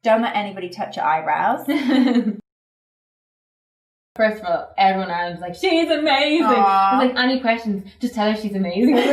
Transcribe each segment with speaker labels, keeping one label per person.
Speaker 1: Don't let anybody touch your eyebrows.
Speaker 2: First of all, everyone in Ireland's like, she's amazing.
Speaker 1: Aww.
Speaker 2: I was like, any questions? Just tell her she's amazing. I'm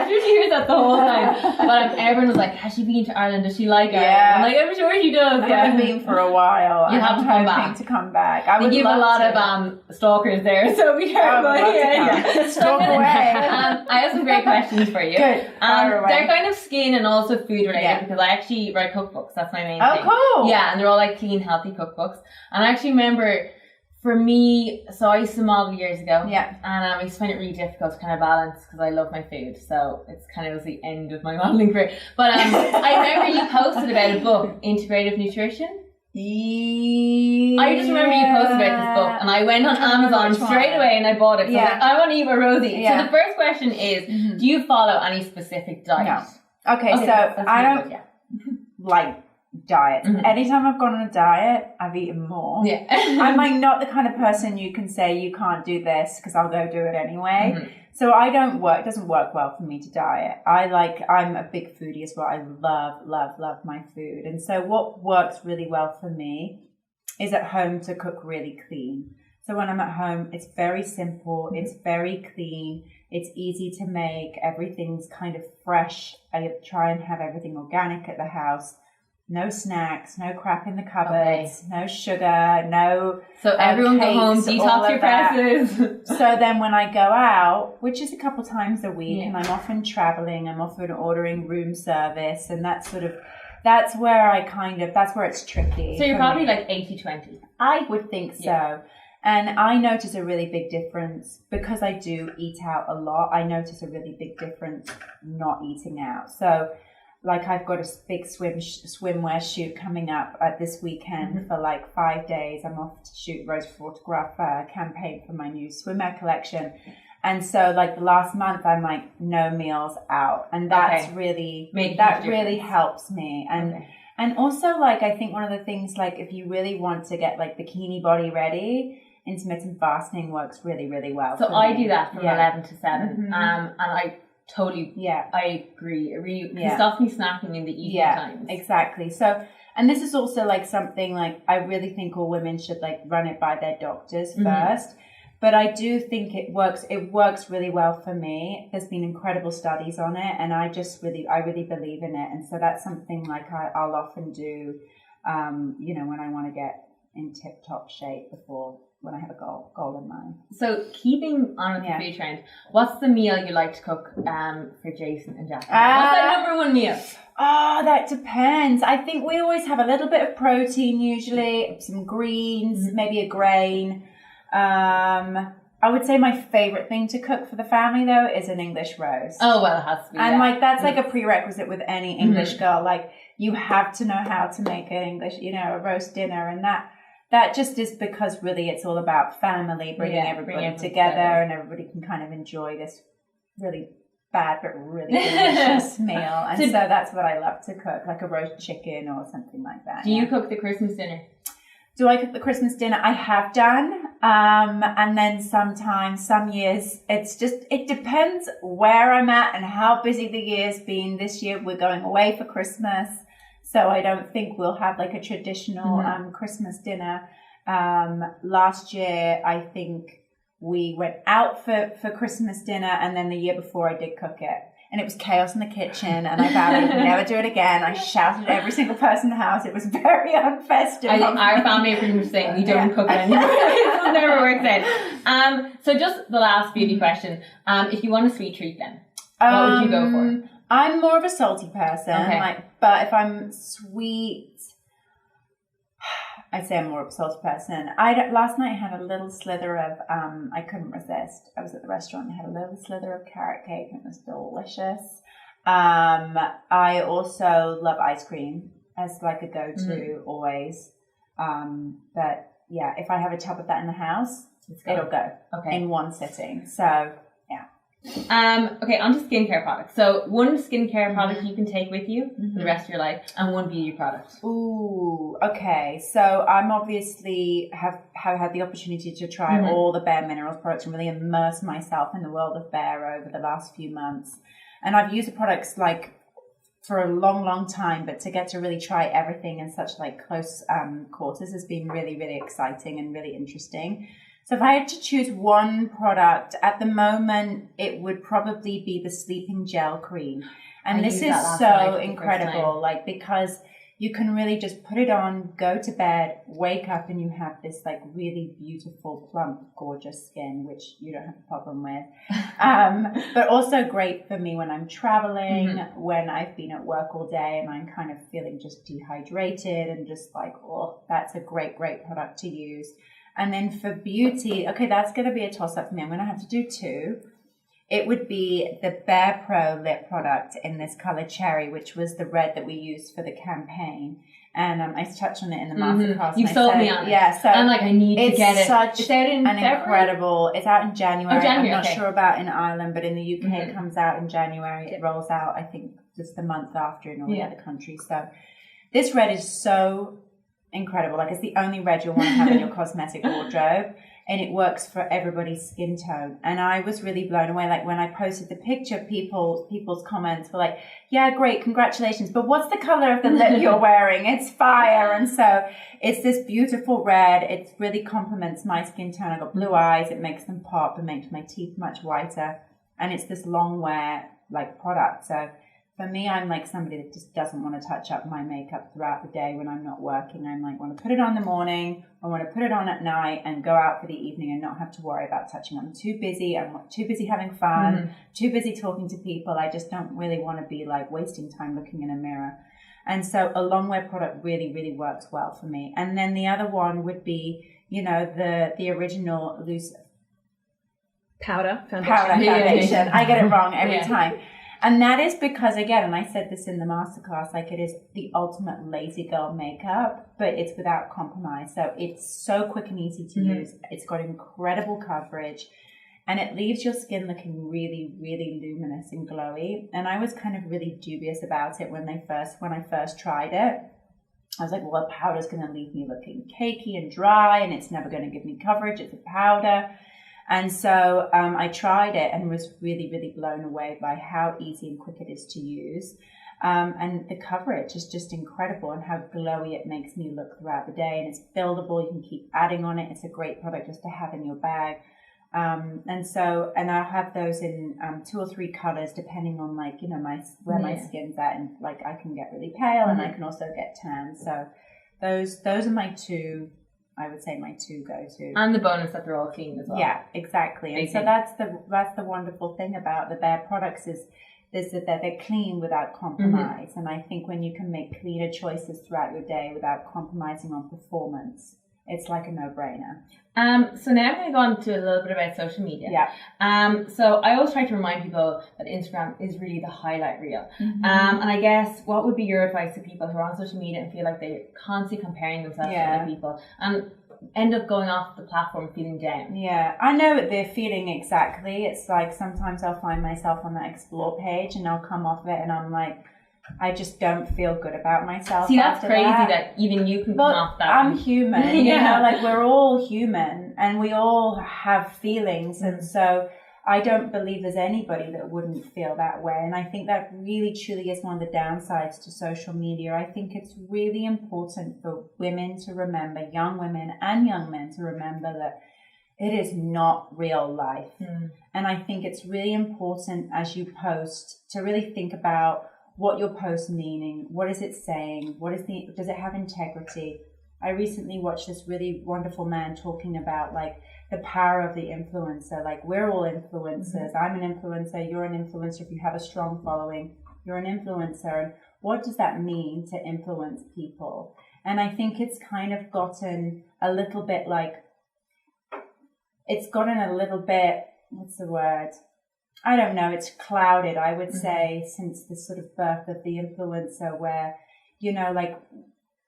Speaker 2: sure she hears that the whole time. But everyone was like, has she been to Ireland? Does she like Ireland? I'm like, I'm sure she does.
Speaker 1: I haven't been for a while.
Speaker 2: You have to come back.
Speaker 1: To come back.
Speaker 2: They give a lot of stalkers there, so be careful.
Speaker 1: Stalk away.
Speaker 2: I have some great questions for you.
Speaker 1: Good.
Speaker 2: They're kind of skin and also food related because I actually write cookbooks. That's my main thing.
Speaker 1: Oh, cool.
Speaker 2: Yeah, and they're all like clean, healthy cookbooks. And I actually remember, for me, so I used to model years ago.
Speaker 1: Yeah.
Speaker 2: And I used to find it really difficult to kind of balance because I love my food. So it's kind of was the end of my modeling career. But I remember you posted about a book, Integrative Nutrition.
Speaker 1: Yeah.
Speaker 2: I just remember you posted about this book, and I went on Amazon straight away and I bought it. So I want to eat with Rosie.
Speaker 1: Yeah.
Speaker 2: So the first question is, do you follow any specific diet?
Speaker 1: No. Okay, so I don't like diets. Anytime I've gone on a diet, I've eaten more.
Speaker 2: Yeah.
Speaker 1: I'm like not the kind of person you can say you can't do this because I'll go do it anyway. So I don't work. It doesn't work well for me to diet. I'm a big foodie as well. I love my food. And so what works really well for me is at home to cook really clean. So when I'm at home, it's very simple. It's very clean. It's easy to make. Everything's kind of fresh. I try and have everything organic at the house. No snacks, no crap in the cupboards, no sugar, no
Speaker 2: So everyone go home, detox your presses.
Speaker 1: So then when I go out, which is a couple times a week, and I'm often traveling, I'm often ordering room service, and that's where that's where it's tricky.
Speaker 2: So you're probably like 80-20.
Speaker 1: I would think so. Yeah. And I notice a really big difference because I do eat out a lot. I notice a really big difference not eating out. So like I've got a big swimwear shoot coming up this weekend for like 5 days. I'm off to shoot Rose Photograph campaign for my new swimwear collection. And so like the last month I'm like no meals out. And that's really helps me. And also like I think one of the things like if you really want to get like bikini body ready, intermittent fasting works really, really well.
Speaker 2: So I do that from 11 to 7. And I totally, I agree. It really stops me snacking in the evening times.
Speaker 1: Exactly. So, and this is also like something like I really think all women should like run it by their doctors first. But I do think it works really well for me. There's been incredible studies on it, and I really believe in it. And so that's something like I'll often do, when I want to get in tip-top shape when I have a goal in mind.
Speaker 2: So keeping on with the food trend, what's the meal you like to cook for Jason and Jackie? What's that number one meal?
Speaker 1: Oh, that depends. I think we always have a little bit of protein usually, some greens, maybe a grain. I would say my favorite thing to cook for the family though is an English roast.
Speaker 2: Oh well, it has to be.
Speaker 1: And like that's like a prerequisite with any English girl. Like you have to know how to make an English, a roast dinner, and that just is because really it's all about family, bringing everybody together, and everybody can kind of enjoy this really bad but really delicious meal. And so that's what I love to cook, like a roast chicken or something like that.
Speaker 2: Do you cook the Christmas dinner?
Speaker 1: Do I cook the Christmas dinner? I have done. And then sometimes, some years, it depends where I'm at and how busy the year's been. This year we're going away for Christmas. So I don't think we'll have like a traditional Christmas dinner. Last year, I think we went out for Christmas dinner, and then the year before I did cook it. And it was chaos in the kitchen, and I vowed I would never do it again. I shouted at every single person in the house. It was very unfestive.
Speaker 2: I think our family are pretty much saying we don't cook anymore. It never works out. So just the last beauty question. If you want a sweet treat then, what would you go for?
Speaker 1: I'm more of a salty person, but if I'm sweet, I'd say I'm more of a salty person. Last night I had a little slither of, I couldn't resist. I was at the restaurant and had a little slither of carrot cake, and it was delicious. I also love ice cream as like a go-to always. But yeah, if I have a tub of that in the house, it'll go in one sitting. So
Speaker 2: okay, on to skincare products. So one skincare product you can take with you for the rest of your life, and one beauty product.
Speaker 1: Ooh, okay. So I'm obviously have had the opportunity to try all the Bare Minerals products and really immerse myself in the world of Bare over the last few months. And I've used the products like for a long, long time, but to get to really try everything in such like close quarters has been really, really exciting and really interesting. So if I had to choose one product at the moment, it would probably be the sleeping gel cream. And this is so incredible, like, because you can really just put it on, go to bed, wake up, and you have this like really beautiful, plump, gorgeous skin, which you don't have a problem with. But also great for me when I'm traveling, when I've been at work all day and I'm kind of feeling just dehydrated and just like, oh, that's a great, great product to use. And then for beauty, okay, that's going to be a toss-up for me. I'm going to have to do two. It would be the Bare Pro lip product in this color cherry, which was the red that we used for the campaign. And I touched on it in the masterclass.
Speaker 2: You sold me on it.
Speaker 1: Yeah, so
Speaker 2: I'm like, I need to get it.
Speaker 1: It's such
Speaker 2: it's out in
Speaker 1: an incredible. It's out in January.
Speaker 2: Oh, January.
Speaker 1: I'm not sure about in Ireland, but in the UK it comes out in January. It rolls out, I think, just the month after in all the other countries. So this red is so incredible. Like, it's the only red you'll want to have in your cosmetic wardrobe. And it works for everybody's skin tone. And I was really blown away. Like, when I posted the picture, people's comments were like, yeah, great, congratulations. But what's the color of the lip you're wearing? It's fire. And so it's this beautiful red. It really complements my skin tone. I've got blue eyes. It makes them pop and makes my teeth much whiter. And it's this long wear, like, product. So for me, I'm like somebody that just doesn't want to touch up my makeup throughout the day when I'm not working. I'm like, want to put it on in the morning, I want to put it on at night and go out for the evening and not have to worry about touching. I'm too busy. I'm too busy having fun, too busy talking to people. I just don't really want to be like wasting time looking in a mirror. And so a long wear product really, really works well for me. And then the other one would be, you know, the original loose
Speaker 3: powder foundation.
Speaker 1: I get it wrong every time. And that is because, again, and I said this in the masterclass, like, it is the ultimate lazy girl makeup, but it's without compromise. So it's so quick and easy to use. It's got incredible coverage, and it leaves your skin looking really, really luminous and glowy. And I was kind of really dubious about it when I first tried it. I was like, well, a powder's going to leave me looking cakey and dry, and it's never going to give me coverage. It's a powder. And so I tried it and was really, really blown away by how easy and quick it is to use. And the coverage is just incredible, and how glowy it makes me look throughout the day. And it's buildable. You can keep adding on it. It's a great product just to have in your bag. And I have those in 2 or 3 colors, depending on, like, you know, where my skin's at. And like, I can get really pale and I can also get tan. So those are my two. I would say my 2 go-to.
Speaker 2: And the bonus that they're all clean as well.
Speaker 1: Yeah, exactly. And so that's the wonderful thing about the Bare products is that they're clean without compromise. And I think when you can make cleaner choices throughout your day without compromising on performance, it's like a no-brainer.
Speaker 2: So now I'm going to go on to a little bit about social media.
Speaker 1: Yeah.
Speaker 2: So I always try to remind people that Instagram is really the highlight reel. And I guess, what would be your advice to people who are on social media and feel like they're constantly comparing themselves to other people and end up going off the platform feeling down?
Speaker 1: Yeah, I know what they're feeling exactly. It's like sometimes I'll find myself on that explore page and I'll come off it and I'm like, I just don't feel good about myself.
Speaker 2: See, that's crazy that even you can come off that.
Speaker 1: I'm human, you know, like, we're all human and we all have feelings. And so I don't believe there's anybody that wouldn't feel that way. And I think that really truly is one of the downsides to social media. I think it's really important for women to remember, young women and young men to remember, that it is not real life. And I think it's really important as you post to really think about what your post meaning, what is it saying, does it have integrity? I recently watched this really wonderful man talking about, like, the power of the influencer. Like, we're all influencers. I'm an influencer, you're an influencer. If you have a strong following, you're an influencer. And what does that mean to influence people? And I think it's kind of gotten a little bit what's the word? I don't know, it's clouded, I would say, since the sort of birth of the influencer, where, you know, like,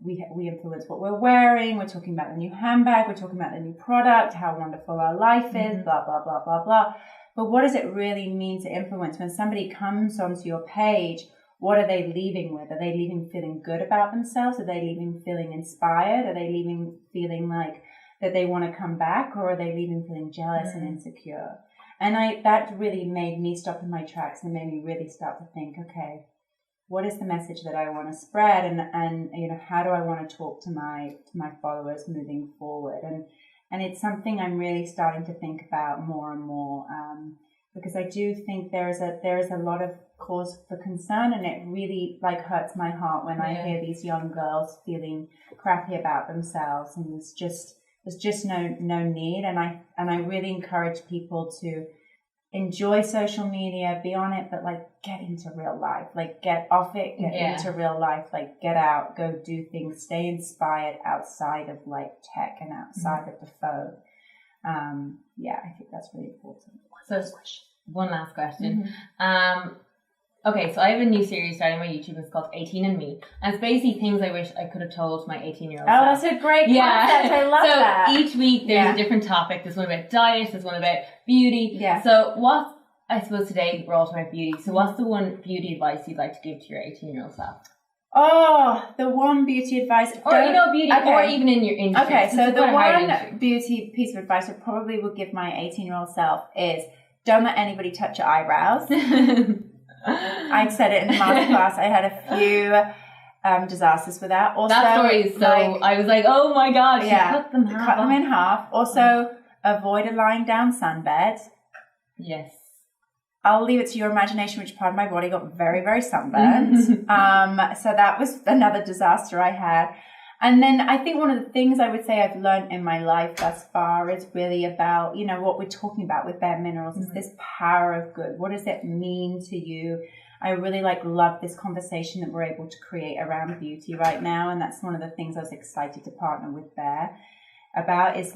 Speaker 1: we influence what we're wearing, we're talking about the new handbag, we're talking about the new product, how wonderful our life is, blah, blah, blah, blah, blah. But what does it really mean to influence? When somebody comes onto your page, what are they leaving with? Are they leaving feeling good about themselves? Are they leaving feeling inspired? Are they leaving feeling like that they want to come back? Or are they leaving feeling jealous and insecure? And that really made me stop in my tracks and made me really start to think, okay, what is the message that I want to spread, and you know, how do I want to talk to my followers moving forward, and it's something I'm really starting to think about more and more, because I do think there is a lot of cause for concern, and it really like hurts my heart when I hear these young girls feeling crappy about themselves, and there's just no need, and I really encourage people to enjoy social media, be on it, but like get into real life, like get off it, get into real life, like get out, go do things, stay inspired outside of like tech and outside of the phone. I think that's really important.
Speaker 2: So one last question. Okay, so I have a new series starting on my YouTube. It's called 18 and Me. And it's basically things I wish I could have told my 18-year-old self.
Speaker 1: Oh, that's a great concept. I love that.
Speaker 2: So each week there's a different topic. There's one about diet. There's one about beauty.
Speaker 1: Yeah.
Speaker 2: So I suppose today we're all talking about beauty. So what's the one beauty advice you'd like to give to your 18-year-old self?
Speaker 1: Oh, the one beauty advice.
Speaker 2: Or, beauty, or even in your industry.
Speaker 1: Okay, so the one beauty piece of advice I probably would give my 18-year-old self is don't let anybody touch your eyebrows. I said it in the masterclass. I had a few disasters with that. Also,
Speaker 2: that story is so. I was like, oh my god, she cut them
Speaker 1: in half. Also, avoid a lying down sunbed.
Speaker 2: Yes.
Speaker 1: I'll leave it to your imagination which part of my body got very, very sunburned. So that was another disaster I had. And then I think one of the things I would say I've learned in my life thus far is really about, you know, what we're talking about with Bare Minerals is this power of good. What does it mean to you? I really love this conversation that we're able to create around beauty right now. And that's one of the things I was excited to partner with Bare about is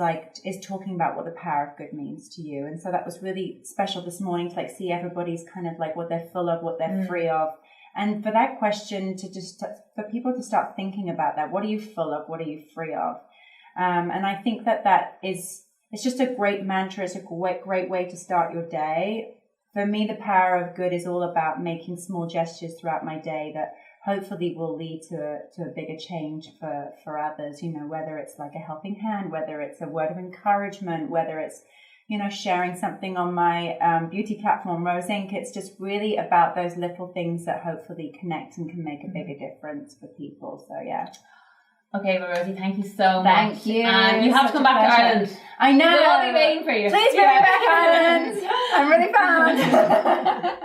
Speaker 1: talking about what the power of good means to you. And so that was really special this morning to see everybody's kind of what they're full of, what they're free of. And for that question for people to start thinking about that, what are you full of? What are you free of? And I think it's just a great mantra. It's a great way to start your day. For me, the power of good is all about making small gestures throughout my day that hopefully will lead to a bigger change for others, you know, whether it's like a helping hand, whether it's a word of encouragement, whether it's, you know, sharing something on my beauty platform, ROSIE INC. It's just really about those little things that hopefully connect and can make a bigger difference for people. So, yeah.
Speaker 2: Okay, well, Rosie, thank you so much.
Speaker 1: Thank you.
Speaker 2: And you have to come back to Ireland.
Speaker 1: I know.
Speaker 2: We'll all be waiting for you.
Speaker 1: Please bring me back, Ireland. I'm really fun.